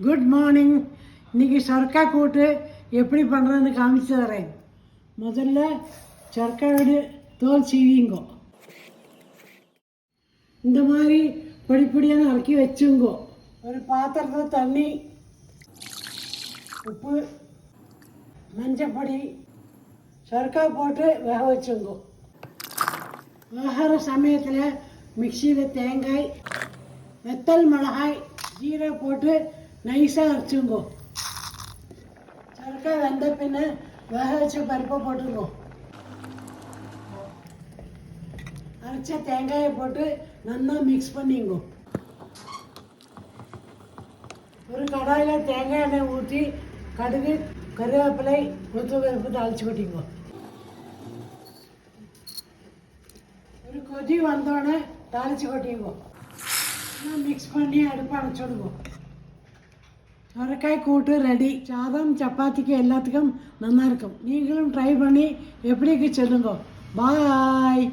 Good morning. இன்றைக்கி சொரக்கா கூட்டு எப்படி பண்ணுறதுன்னு காமிச்சு தரேன். முதல்ல சொரக்காவோட தோல் சீவிங்கோ. இந்த மாதிரி பொடி பொடியாக நறுக்கி வச்சுங்கோ. ஒரு பாத்திரத்தில் தண்ணி, உப்பு, மஞ்சப்பொடி, சொரக்கா போட்டு வேக வச்சுங்கோ. வேகிற சமயத்தில் மிக்சியில் தேங்காய், வெத்தல் மிளகாய், ஜீரை போட்டு நைஸாக அரைச்சுங்கோ. சொரக்காய் வெந்த பின்ன வேக வச்ச பருப்பை போட்டுங்கோ. அரைச்ச தேங்காயை போட்டு நல்லா மிக்ஸ் பண்ணிங்கோ. ஒரு கடாயில் தேங்காய் எண்ணெய் ஊற்றி கடுகு, கருவேப்பிலை, கொத்து பருப்பு தாளிச்சு கொட்டிங்கோ. ஒரு கொதி வந்தோடனே தாளிச்சு கொட்டிங்கோ. மிக்ஸ் பண்ணி அடுப்பு அணைச்சிடுங்க. சொரக்காய் கூட்டு ரெடி. சாதம், சப்பாத்திக்கு எல்லாத்துக்கும் நல்லா இருக்கும். நீங்களும் ட்ரை பண்ணி எப்படிக்கு சொல்லுங்க. பாய்.